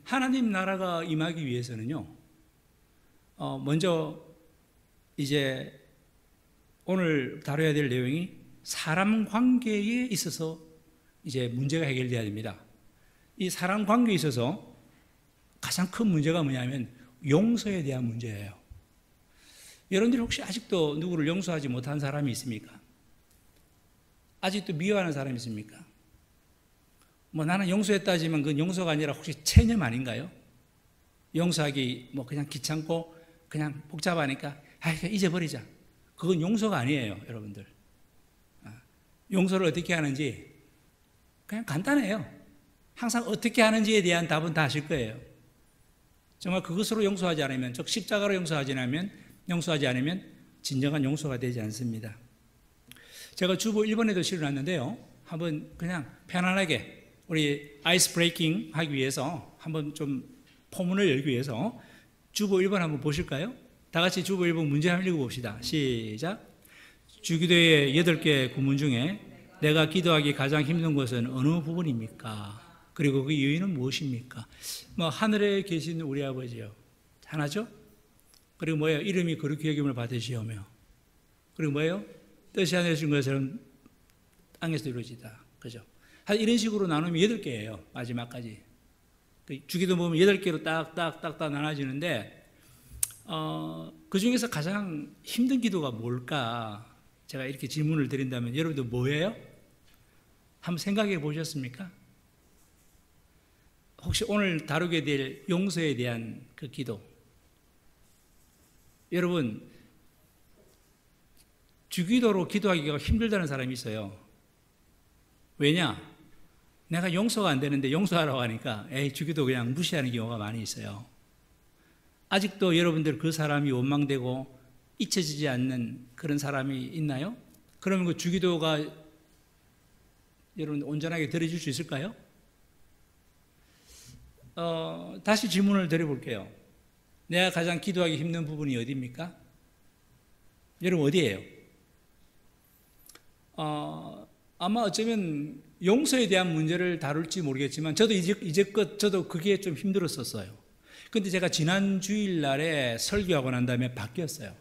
하나님 나라가 임하기 위해서는요, 먼저 이제 오늘 다뤄야 될 내용이 사람 관계에 있어서 이제 문제가 해결돼야 됩니다. 이 사람 관계에 있어서 가장 큰 문제가 뭐냐면 용서에 대한 문제예요. 여러분들이 혹시 아직도 누구를 용서하지 못한 사람이 있습니까? 아직도 미워하는 사람이 있습니까? 뭐 나는 용서했다지만 그건 용서가 아니라 혹시 체념 아닌가요? 용서하기 뭐 그냥 귀찮고 그냥 복잡하니까 잊어버리자. 그건 용서가 아니에요, 여러분들. 용서를 어떻게 하는지 그냥 간단해요. 항상 어떻게 하는지에 대한 답은 다 아실 거예요. 정말 그것으로 용서하지 않으면, 즉 십자가로 용서하지 않으면 진정한 용서가 되지 않습니다. 제가 주보 1번에도 실어놨는데요. 한번 그냥 편안하게 우리 아이스 브레이킹 하기 위해서 한번 좀 포문을 열기 위해서 주보 1번 한번 보실까요? 다 같이 주보 1번 문제 한번 읽어봅시다. 시작. 주기도의 8개 구문 중에 내가 기도하기 가장 힘든 것은 어느 부분입니까? 그리고 그 이유는 무엇입니까? 뭐 하늘에 계신 우리 아버지요. 하나죠? 그리고 뭐예요? 이름이 거룩히 여김을 받으시오며. 그리고 뭐예요? 뜻이 하늘에 준 것처럼 땅에서 이루어지다. 그죠? 이런 식으로 나누면 8개예요. 마지막까지. 주기도 보면 8개로 딱딱딱딱 나눠지는데 그 중에서 가장 힘든 기도가 뭘까? 제가 이렇게 질문을 드린다면 여러분들 뭐예요? 한번 생각해 보셨습니까? 혹시 오늘 다루게 될 용서에 대한 그 기도. 여러분, 주기도로 기도하기가 힘들다는 사람이 있어요. 왜냐? 내가 용서가 안 되는데 용서하라고 하니까 주기도 그냥 무시하는 경우가 많이 있어요. 아직도 여러분들 그 사람이 원망되고 잊혀지지 않는 그런 사람이 있나요? 그러면 그 주기도가 여러분 온전하게 들어줄 수 있을까요? 다시 질문을 드려볼게요. 내가 가장 기도하기 힘든 부분이 어디입니까? 여러분 어디예요? 아마 어쩌면 용서에 대한 문제를 다룰지 모르겠지만 저도 이제껏 저도 그게 좀 힘들었었어요. 근데 제가 지난 주일날에 설교하고 난 다음에 바뀌었어요.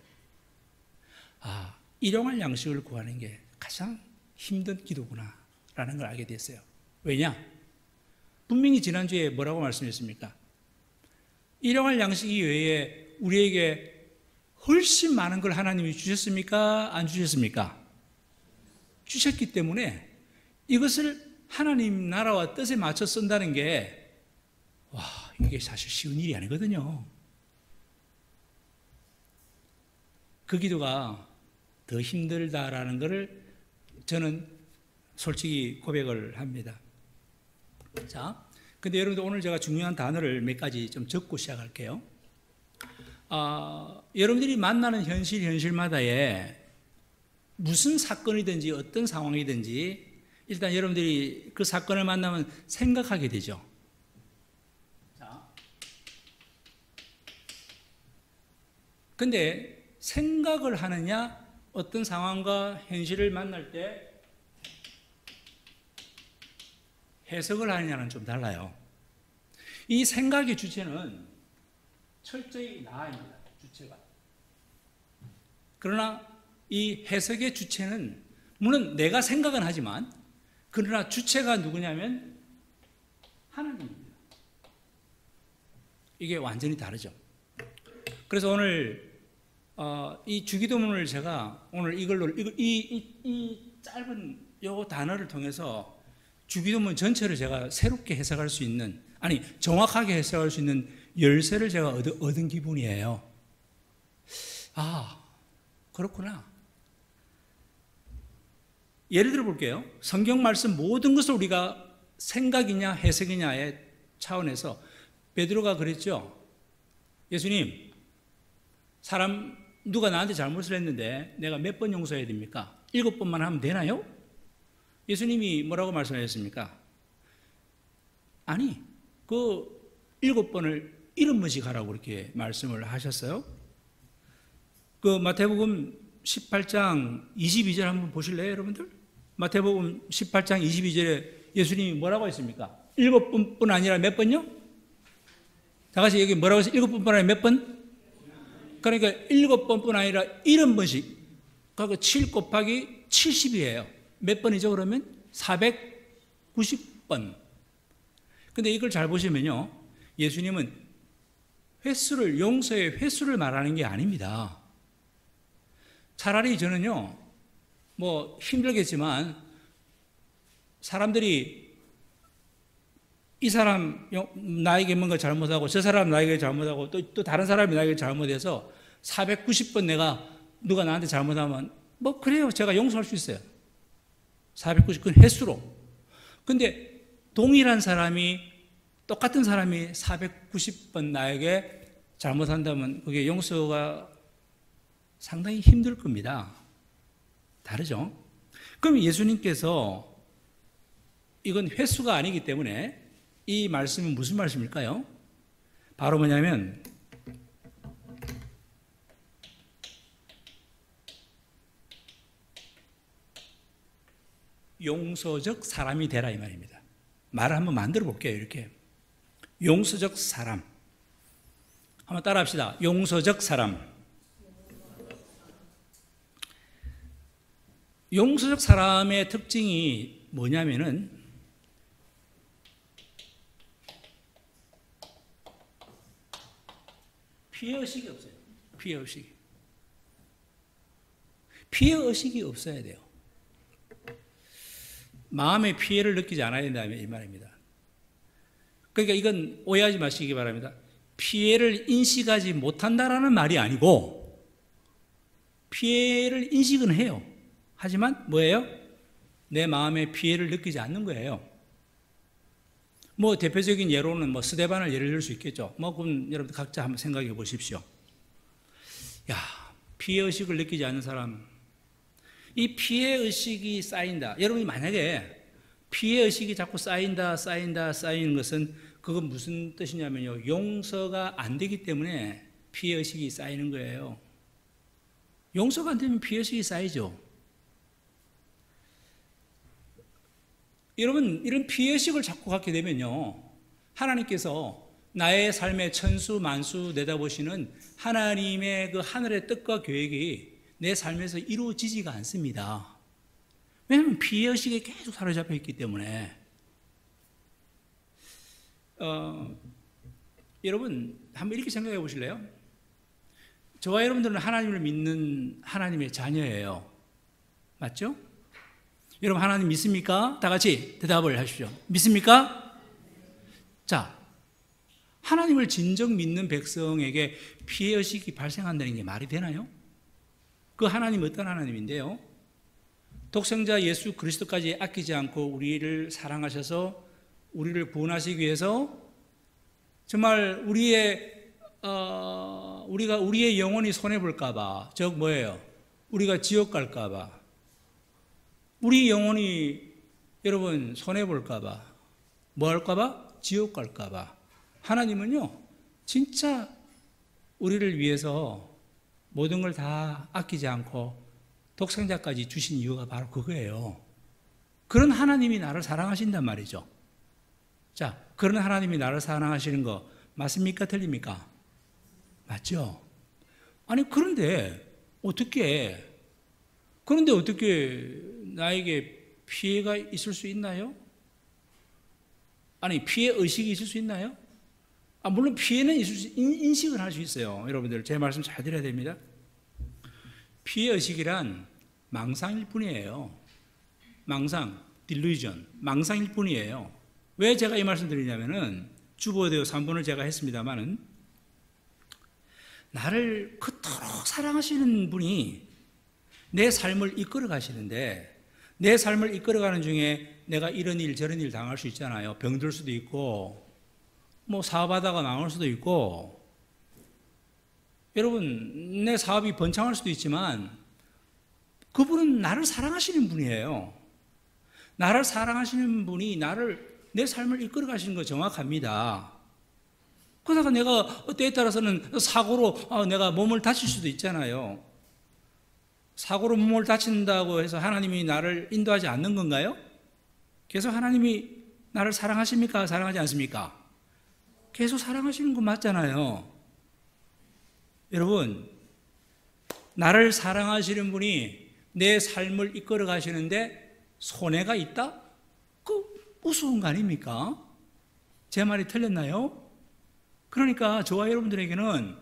일용할 양식을 구하는 게 가장 힘든 기도구나 라는 걸 알게 됐어요. 왜냐? 분명히 지난주에 뭐라고 말씀했습니까? 일용할 양식 이외에 우리에게 훨씬 많은 걸 하나님이 주셨습니까? 안 주셨습니까? 주셨기 때문에 이것을 하나님 나라와 뜻에 맞춰 쓴다는 게 이게 사실 쉬운 일이 아니거든요. 그 기도가 더 힘들다라는 것을 저는 솔직히 고백을 합니다. 자, 근데 여러분들 오늘 제가 중요한 단어를 몇 가지 좀 적고 시작할게요. 여러분들이 만나는 현실마다에 무슨 사건이든지 어떤 상황이든지 일단 여러분들이 그 사건을 만나면 생각하게 되죠. 자, 근데 생각을 하느냐, 어떤 상황과 현실을 만날 때 해석을 하느냐는 좀 달라요. 이 생각의 주체는 철저히 나입니다. 주체가. 그러나 이 해석의 주체는 물론 내가 생각은 하지만 그러나 주체가 누구냐면 하나님입니다. 이게 완전히 다르죠. 그래서 오늘 이 주기도문을 제가 오늘 이 짧은 요 단어를 통해서 주기도문 전체를 제가 새롭게 해석할 수 있는, 정확하게 해석할 수 있는 열쇠를 제가 얻은 기분이에요. 그렇구나. 예를 들어 볼게요. 성경 말씀 모든 것을 우리가 생각이냐 해석이냐의 차원에서 베드로가 그랬죠. 예수님, 누가 나한테 잘못을 했는데 내가 몇 번 용서해야 됩니까? 7번만 하면 되나요? 예수님이 뭐라고 말씀하셨습니까? 그 7번을 70번씩 하라고 그렇게 말씀을 하셨어요. 그 마태복음 18장 22절 한번 보실래요, 여러분들? 마태복음 18장 22절에 예수님이 뭐라고 했습니까? 7번뿐 아니라 몇 번요? 다 같이 여기 뭐라고 해서 7번뿐 아니라 몇 번? 그러니까 7번뿐 아니라 70번씩. 그러니까 7 곱하기 70이에요. 몇 번이죠, 그러면? 490번. 근데 이걸 잘 보시면요. 예수님은 횟수를, 용서의 횟수를 말하는 게 아닙니다. 차라리 저는요, 뭐 힘들겠지만 사람들이 이 사람 나에게 뭔가 잘못하고 저 사람 나에게 잘못하고 또 다른 사람이 나에게 잘못해서 490번 내가 누가 나한테 잘못하면 뭐 그래요. 제가 용서할 수 있어요. 490건 횟수로. 근데 동일한 사람이 똑같은 사람이 490번 나에게 잘못한다면 그게 용서가 상당히 힘들 겁니다. 다르죠? 그럼 예수님께서 이건 횟수가 아니기 때문에 이 말씀은 무슨 말씀일까요? 바로 뭐냐면 용서적 사람이 되라 이 말입니다. 말을 한번 만들어 볼게요. 이렇게 용서적 사람 한번 따라 합시다. 용서적 사람. 용서적 사람의 특징이 뭐냐면은 피해의식이 없어요. 피해의식이. 피해의식이 없어야 돼요. 마음의 피해를 느끼지 않아야 된다면 이 말입니다. 그러니까 이건 오해하지 마시기 바랍니다. 피해를 인식하지 못한다라는 말이 아니고 피해를 인식은 해요. 하지만 뭐예요? 내 마음의 피해를 느끼지 않는 거예요. 뭐 대표적인 예로는 뭐 스데반을 예를 들 수 있겠죠. 뭐 그럼 여러분들 각자 한번 생각해 보십시오. 야, 피해의식을 느끼지 않는 사람. 이 피해의식이 쌓인다. 여러분이 만약에 피해의식이 자꾸 쌓이는 것은 그건 무슨 뜻이냐면요. 용서가 안 되기 때문에 피해의식이 쌓이는 거예요. 용서가 안 되면 피해의식이 쌓이죠. 여러분, 이런 피해의식을 자꾸 갖게 되면요. 하나님께서 나의 삶의 천수 만수 내다보시는 하나님의 그 하늘의 뜻과 계획이 내 삶에서 이루어지지가 않습니다. 왜냐하면 피해의식에 계속 사로잡혀 있기 때문에. 여러분, 한번 이렇게 생각해 보실래요? 저와 여러분들은 하나님을 믿는 하나님의 자녀예요. 맞죠? 여러분 하나님 믿습니까? 다 같이 대답을 하십시오. 믿습니까? 자, 하나님을 진정 믿는 백성에게 피해의식이 발생한다는 게 말이 되나요? 그 하나님은 어떤 하나님인데요? 독생자 예수 그리스도까지 아끼지 않고 우리를 사랑하셔서 우리를 구원하시기 위해서 정말 우리의 영혼이 손해볼까봐, 즉 뭐예요? 우리가 지옥 갈까봐, 우리 영혼이 여러분 손해볼까봐, 뭐 할까봐? 지옥 갈까봐. 하나님은요, 진짜 우리를 위해서 모든 걸 다 아끼지 않고 독생자까지 주신 이유가 바로 그거예요. 그런 하나님이 나를 사랑하신단 말이죠. 자, 그런 하나님이 나를 사랑하시는 거 맞습니까? 틀립니까? 맞죠? 아니, 그런데 어떻게 나에게 피해가 있을 수 있나요? 아니, 피해 의식이 있을 수 있나요? 물론 피해는 인식을 할 수 있어요. 여러분들, 제 말씀 잘 들어야 됩니다. 피해 의식이란 망상일 뿐이에요. 망상, delusion, 망상일 뿐이에요. 왜 제가 이 말씀 드리냐면은, 주보대요 3번을 제가 했습니다만은, 나를 그토록 사랑하시는 분이 내 삶을 이끌어 가시는데, 내 삶을 이끌어가는 중에 내가 이런 일 저런 일 당할 수 있잖아요. 병들 수도 있고 뭐 사업하다가 망할 수도 있고, 여러분 내 사업이 번창할 수도 있지만 그분은 나를 사랑하시는 분이에요. 나를 사랑하시는 분이 내 삶을 이끌어 가시는 거 정확합니다. 그러다가 내가 때에 따라서는 사고로 내가 몸을 다칠 수도 있잖아요. 사고로 몸을 다친다고 해서 하나님이 나를 인도하지 않는 건가요? 그래서 하나님이 나를 사랑하십니까? 사랑하지 않습니까? 계속 사랑하시는 거 맞잖아요. 여러분, 나를 사랑하시는 분이 내 삶을 이끌어 가시는데 손해가 있다? 그 우스운 거 아닙니까? 제 말이 틀렸나요? 그러니까 저와 여러분들에게는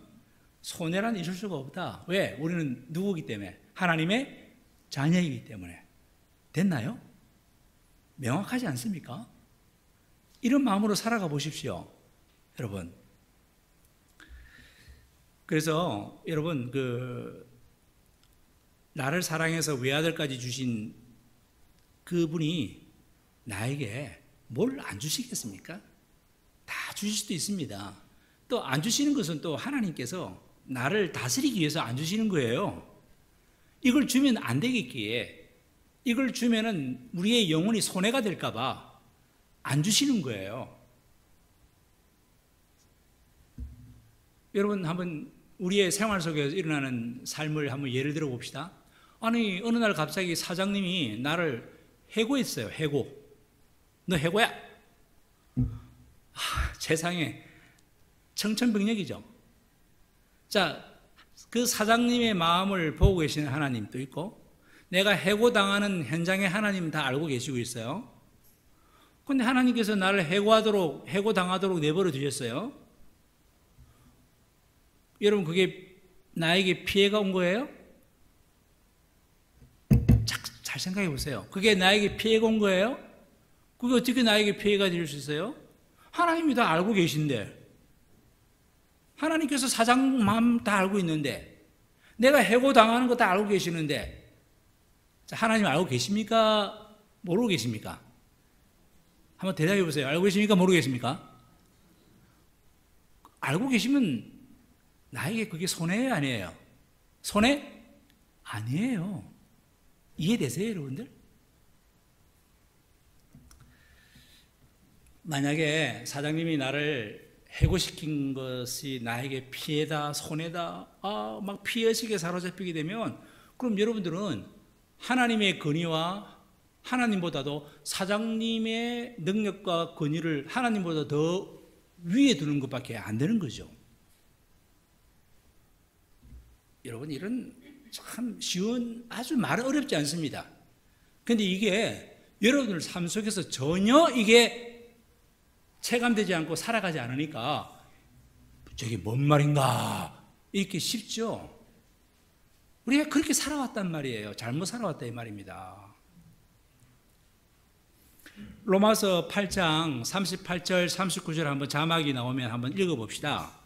손해란 있을 수가 없다. 왜? 우리는 누구기 때문에? 하나님의 자녀이기 때문에. 됐나요? 명확하지 않습니까? 이런 마음으로 살아가 보십시오, 여러분. 그래서 여러분, 나를 사랑해서 외아들까지 주신 그분이 나에게 뭘 안 주시겠습니까? 다 주실 수도 있습니다. 또 안 주시는 것은 또 하나님께서 나를 다스리기 위해서 안 주시는 거예요. 이걸 주면 안 되겠기에, 이걸 주면은 우리의 영혼이 손해가 될까봐 안 주시는 거예요. 여러분, 한번 우리의 생활 속에서 일어나는 삶을 한번 예를 들어 봅시다. 아니, 어느 날 갑자기 사장님이 나를 해고했어요. 해고. 너 해고야. 세상에 청천벽력이죠. 자, 그 사장님의 마음을 보고 계시는 하나님도 있고, 내가 해고당하는 현장에 하나님 다 알고 계시고 있어요. 근데 하나님께서 나를 해고당하도록 내버려 두셨어요. 여러분, 그게 나에게 피해가 온 거예요? 잘 생각해 보세요. 그게 나에게 피해가 온 거예요? 그게 어떻게 나에게 피해가 될 수 있어요? 하나님이 다 알고 계신데, 하나님께서 사장 마음 다 알고 있는데, 내가 해고당하는 거 다 알고 계시는데, 하나님 알고 계십니까? 모르고 계십니까? 한번 대답해 보세요. 알고 계십니까? 모르고 계십니까? 알고 계시면 나에게 그게 손해예요, 아니에요? 손해? 아니에요. 이해되세요, 여러분들? 만약에 사장님이 나를 해고시킨 것이 나에게 피해다, 손해다, 막 피해의식에 사로잡히게 되면, 그럼 여러분들은 하나님의 권위와 하나님보다도 사장님의 능력과 권위를 하나님보다 더 위에 두는 것밖에 안 되는 거죠. 여러분, 이런 참 쉬운, 아주 말은 어렵지 않습니다. 그런데 이게 여러분들 삶 속에서 전혀 이게 체감되지 않고 살아가지 않으니까 저게 뭔 말인가 이렇게 쉽죠. 우리가 그렇게 살아왔단 말이에요. 잘못 살아왔다 이 말입니다. 로마서 8장 38절 39절 한번 자막이 나오면 한번 읽어봅시다.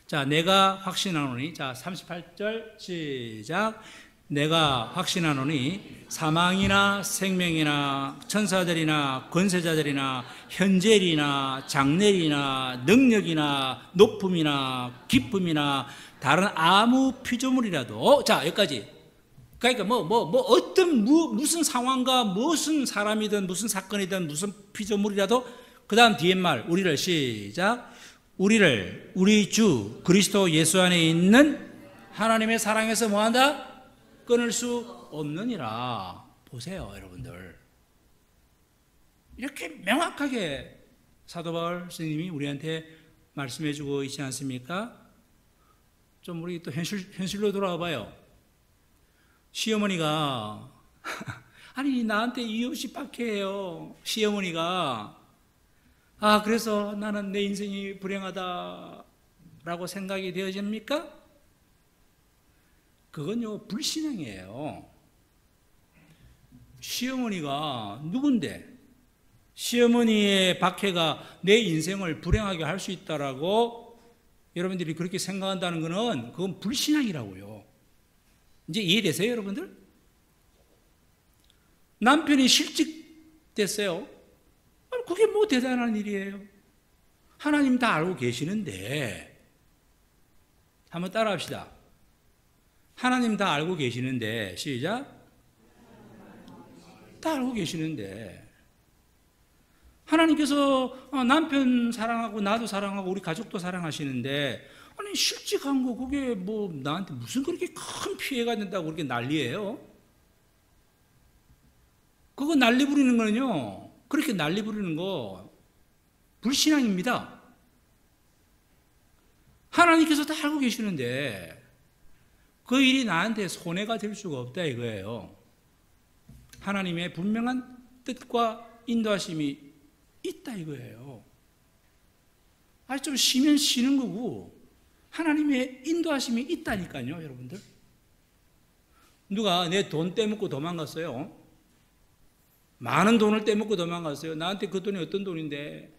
자, 내가 확신하노니, 자 38절 시작. 내가 확신하노니 사망이나 생명이나 천사들이나 권세자들이나 현재일이나 장래일이나 능력이나 높음이나 기쁨이나 다른 아무 피조물이라도, 자 여기까지. 그러니까 어떤 무슨 상황과 무슨 사람이든 무슨 사건이든 무슨 피조물이라도, 그 다음 뒤에 말 우리를 시작. 우리를 우리 주 그리스도 예수 안에 있는 하나님의 사랑에서 뭐한다? 끊을 수 없느니라. 보세요, 여러분들. 이렇게 명확하게 사도 바울 스님이 우리한테 말씀해 주고 있지 않습니까? 좀 우리 또 현실로 돌아와 봐요. 시어머니가 아니 나한테 이유 없이 박해해요. 시어머니가 그래서 나는 내 인생이 불행하다라고 생각이 되어집니까? 그건요 불신앙이에요. 시어머니가 누군데 시어머니의 박해가 내 인생을 불행하게 할 수 있다라고 여러분들이 그렇게 생각한다는 것은 그건 불신앙이라고요. 이제 이해되세요, 여러분들? 남편이 실직됐어요. 그게 뭐 대단한 일이에요. 하나님 다 알고 계시는데, 한번 따라합시다. 하나님 다 알고 계시는데, 시작. 다 알고 계시는데, 하나님께서 남편 사랑하고 나도 사랑하고 우리 가족도 사랑하시는데, 아니 실직한 거 그게 뭐 나한테 무슨 그렇게 큰 피해가 된다고 그렇게 난리예요? 그거 난리 부리는 거는요, 그렇게 난리 부리는 거 불신앙입니다. 하나님께서 다 알고 계시는데 그 일이 나한테 손해가 될 수가 없다 이거예요. 하나님의 분명한 뜻과 인도하심이 있다 이거예요. 아니 좀 쉬면 쉬는 거고 하나님의 인도하심이 있다니까요, 여러분들. 누가 내 돈 떼먹고 도망갔어요. 많은 돈을 떼먹고 도망갔어요. 나한테 그 돈이 어떤 돈인데.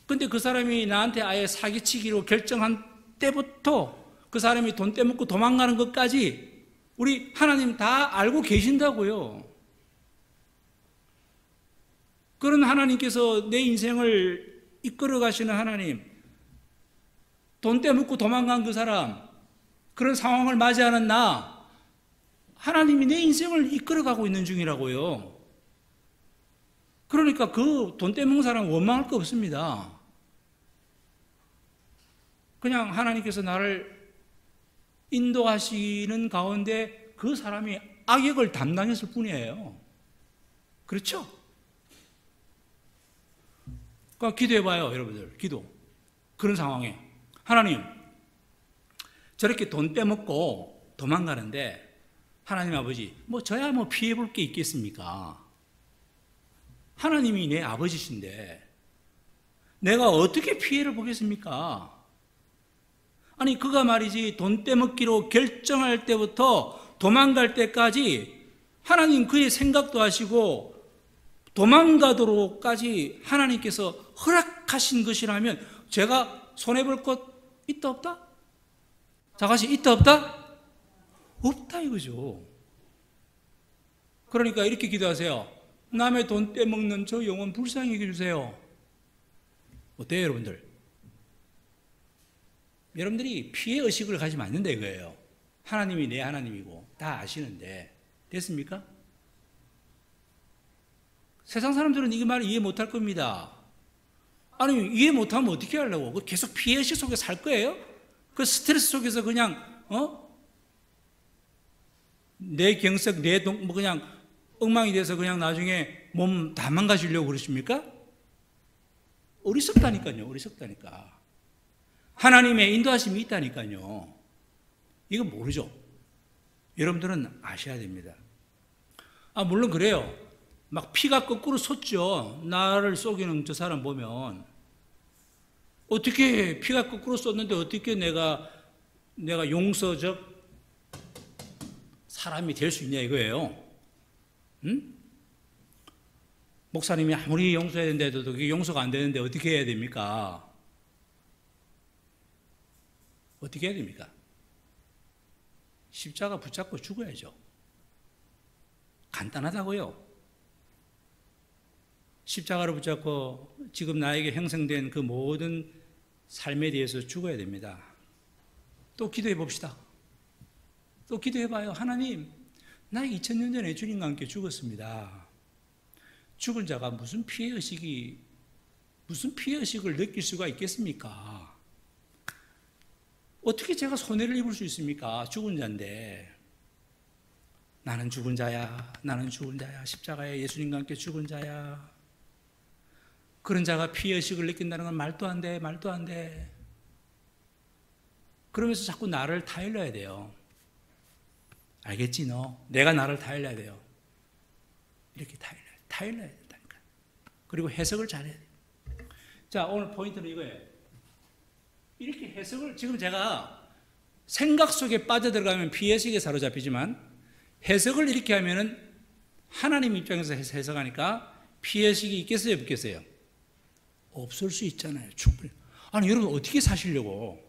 근데 그 사람이 나한테 아예 사기치기로 결정한 때부터 그 사람이 돈 떼먹고 도망가는 것까지 우리 하나님 다 알고 계신다고요. 그런 하나님께서 내 인생을 이끌어 가시는 하나님, 돈 떼먹고 도망간 그 사람, 그런 상황을 맞이하는 나, 하나님이 내 인생을 이끌어가고 있는 중이라고요. 그러니까 그 돈 떼먹은 사람 원망할 거 없습니다. 그냥 하나님께서 나를 인도하시는 가운데 그 사람이 악역을 담당했을 뿐이에요. 그렇죠? 그러니까 기도해봐요, 여러분들. 기도. 그런 상황에 하나님, 저렇게 돈 떼먹고 도망가는데 하나님 아버지, 저야 피해볼 게 있겠습니까? 하나님이 내 아버지신데 내가 어떻게 피해를 보겠습니까? 아니 그가 말이지 돈 떼먹기로 결정할 때부터 도망갈 때까지 하나님 그의 생각도 하시고 도망가도록까지 하나님께서 허락하신 것이라면 제가 손해볼 것 있다 없다? 자 같이 있다 없다? 없다 이거죠. 그러니까 이렇게 기도하세요. 남의 돈 떼먹는 저 영혼 불쌍히 여겨주세요. 어때요 여러분들? 여러분들이 피해의식을 가지면 안 된다 이거예요. 하나님이 내 하나님이고 다 아시는데 됐습니까? 세상 사람들은 이 말을 이해 못할 겁니다. 아니 이해 못하면 어떻게 하려고? 계속 피해의식 속에 살 거예요? 그 스트레스 속에서 그냥 내 경색, 그냥 엉망이 돼서 그냥 나중에 몸 다 망가지려고 그러십니까? 어리석다니까요, 어리석다니까. 하나님의 인도하심이 있다니까요. 이거 모르죠? 여러분들은 아셔야 됩니다. 물론 그래요. 막 피가 거꾸로 솟죠. 나를 속이는 저 사람 보면. 어떻게 피가 거꾸로 쏟는데 어떻게 내가 용서적 사람이 될 수 있냐 이거예요. 응? 목사님이 아무리 용서해야 되는데도 그게 용서가 안 되는데 어떻게 해야 됩니까? 어떻게 해야 됩니까? 십자가 붙잡고 죽어야죠. 간단하다고요. 십자가를 붙잡고 지금 나에게 형성된 그 모든 삶에 대해서 죽어야 됩니다. 또 기도해 봅시다. 또 기도해 봐요. 하나님, 나 2000년 전에 주님과 함께 죽었습니다. 죽은 자가 무슨 피해의식을 느낄 수가 있겠습니까? 어떻게 제가 손해를 입을 수 있습니까? 죽은 자인데. 나는 죽은 자야. 나는 죽은 자야. 십자가에 예수님과 함께 죽은 자야. 그런 자가 피해의식을 느낀다는 건 말도 안 돼. 말도 안 돼. 그러면서 자꾸 나를 타일러야 돼요. 알겠지 너? 내가 나를 타일러야 돼요. 이렇게 타일러야 된다니까. 그리고 해석을 잘해야 돼요. 자, 오늘 포인트는 이거예요. 이렇게 해석을 지금 제가 생각 속에 빠져들어가면 피해의식에 사로잡히지만 해석을 이렇게 하면은 하나님 입장에서 해석하니까 피해의식이 있겠어요? 없겠어요? 없을 수 있잖아요. 충분히. 아니 여러분 어떻게 사시려고?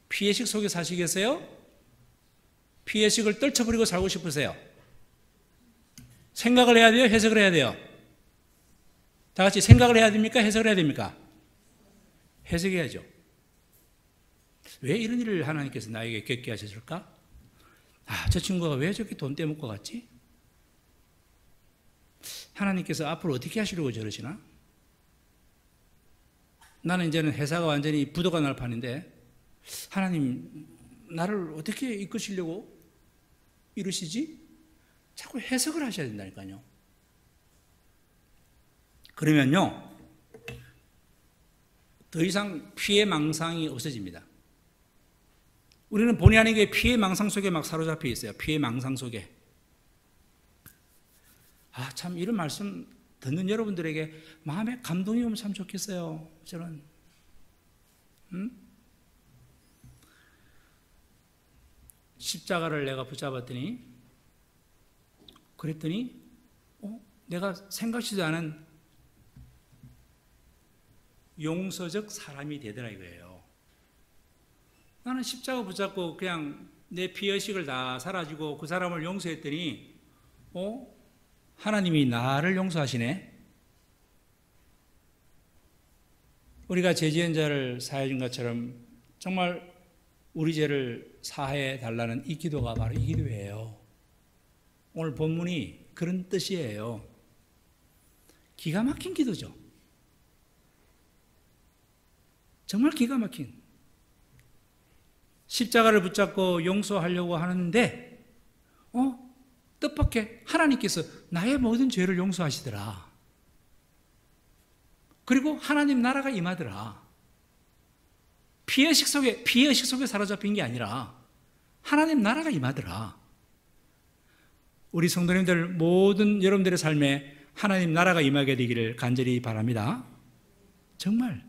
피해의식 속에 사시겠어요? 피해의식을 떨쳐버리고 살고 싶으세요? 생각을 해야 돼요? 해석을 해야 돼요? 다 같이 생각을 해야 됩니까? 해석을 해야 됩니까? 해석해야죠. 왜 이런 일을 하나님께서 나에게 겪게 하셨을까? 저 친구가 왜 저렇게 돈 떼먹고 갔지? 하나님께서 앞으로 어떻게 하시려고 저러시나? 나는 이제는 회사가 완전히 부도가 날 판인데 하나님 나를 어떻게 이끄시려고 이러시지? 자꾸 해석을 하셔야 된다니까요. 그러면요 더 이상 피해 망상이 없어집니다. 우리는 본의 아니게 피해 망상 속에 막 사로잡혀 있어요. 피해 망상 속에. 참 이런 말씀 듣는 여러분들에게 마음에 감동이 오면 참 좋겠어요. 저는. 십자가를 내가 붙잡았더니, 그랬더니 내가 생각지도 않은 용서적 사람이 되더라 이거예요. 나는 십자가 붙잡고 그냥 내 피의식을 다 사라지고 그 사람을 용서했더니 하나님이 나를 용서하시네. 우리가 죄지은 자를 사해 준 것처럼 정말 우리 죄를 사해 달라는 이 기도가 바로 이 기도예요. 오늘 본문이 그런 뜻이에요. 기가 막힌 기도죠. 정말 기가 막힌. 십자가를 붙잡고 용서하려고 하는데 뜻밖의 하나님께서 나의 모든 죄를 용서하시더라. 그리고 하나님 나라가 임하더라. 피의식 속에 사로잡힌 게 아니라 하나님 나라가 임하더라. 우리 성도님들 모든 여러분들의 삶에 하나님 나라가 임하게 되기를 간절히 바랍니다. 정말.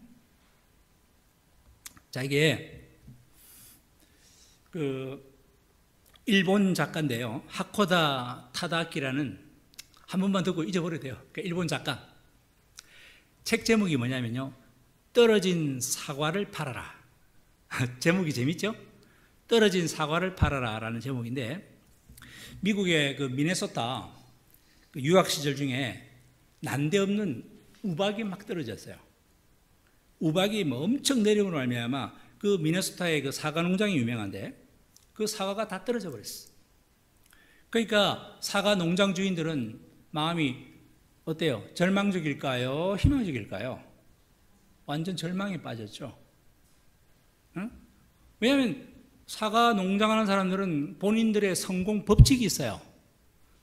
자, 이게 일본 작가인데요. 하코다 타다키라는, 한 번만 듣고 잊어버려도 돼요. 일본 작가. 책 제목이 뭐냐면요. 떨어진 사과를 팔아라. 제목이 재밌죠? 떨어진 사과를 팔아라 라는 제목인데, 미국의 미네소타 유학 시절 중에 난데없는 우박이 막 떨어졌어요. 우박이 엄청 내려오는 말미암아 그 미네소타의 사과 농장이 유명한데 그 사과가 다 떨어져 버렸어. 그러니까 사과 농장 주인들은 마음이 어때요? 절망적일까요? 희망적일까요? 완전 절망에 빠졌죠. 응? 왜냐하면 사과 농장하는 사람들은 본인들의 성공 법칙이 있어요.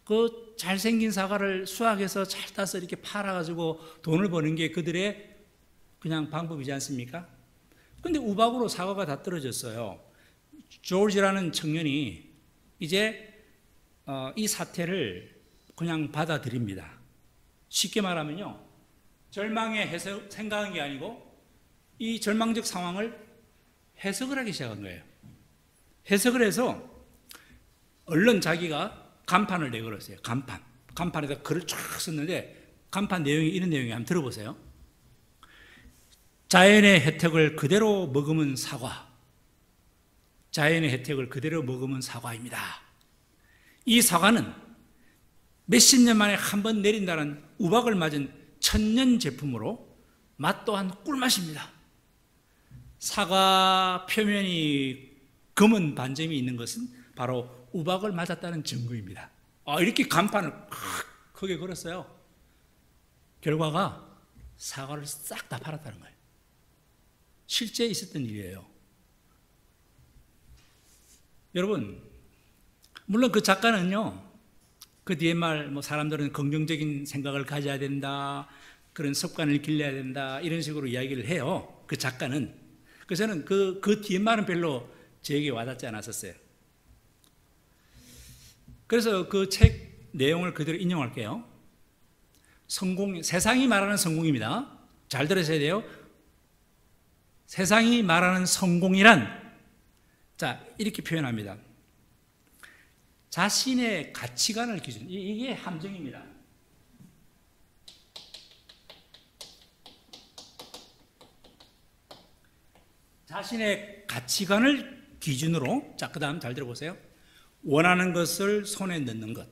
그 잘생긴 사과를 수확해서 잘 따서 이렇게 팔아가지고 돈을 버는 게 그들의 그냥 방법이지 않습니까? 근데 우박으로 사과가 다 떨어졌어요. 조지라는 청년이 이제 이 사태를 그냥 받아들입니다. 쉽게 말하면요, 절망에 생각한 게 아니고 이 절망적 상황을 해석을 하기 시작한 거예요. 해석을 해서 얼른 자기가 간판을 내걸었어요. 간판에다 글을 쫙 썼는데 간판 내용이 이런 내용이 한번 들어보세요. 자연의 혜택을 그대로 머금은 사과. 자연의 혜택을 그대로 머금은 사과입니다. 이 사과는 몇십 년 만에 한 번 내린다는 우박을 맞은 천년 제품으로 맛 또한 꿀맛입니다. 사과 표면이 검은 반점이 있는 것은 바로 우박을 맞았다는 증거입니다. 이렇게 간판을 크게 걸었어요. 결과가 사과를 싹 다 팔았다는 거예요. 실제 있었던 일이에요. 여러분, 물론 그 작가는요, 그 뒤에 사람들은 긍정적인 생각을 가져야 된다, 그런 습관을 길러야 된다, 이런 식으로 이야기를 해요. 그 작가는. 그래서 저는 그 뒤에 말은 별로 저에게 와닿지 않았었어요. 그래서 그 책 내용을 그대로 인용할게요. 세상이 말하는 성공입니다. 잘 들으셔야 돼요. 세상이 말하는 성공이란, 이렇게 표현합니다. 자신의 가치관을 기준, 이게 함정입니다. 자신의 가치관을 기준으로, 그 다음 잘 들어보세요. 원하는 것을 손에 넣는 것.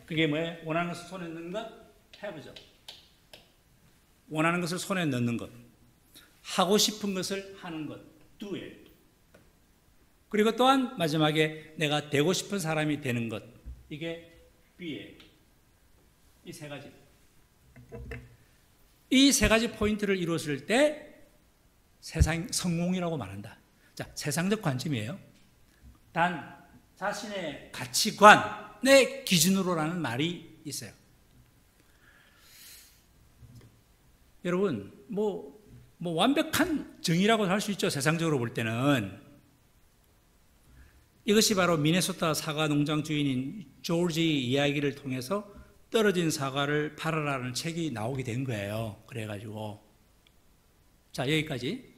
그게 뭐예요? 원하는 것을 손에 넣는 것? 해보죠. 원하는 것을 손에 넣는 것. 하고 싶은 것을 하는 것. do it. 그리고 또한 마지막에 내가 되고 싶은 사람이 되는 것. 이게 be it. 이 세 가지. 이 세 가지 포인트를 이루었을 때 세상 성공이라고 말한다. 세상적 관점이에요. 단 자신의 가치관의 기준으로라는 말이 있어요. 여러분, 뭐 완벽한 정의라고 할 수 있죠. 세상적으로 볼 때는. 이것이 바로 미네소타 사과 농장 주인인 조지 이야기를 통해서 떨어진 사과를 팔아라는 책이 나오게 된 거예요. 그래가지고 자, 여기까지.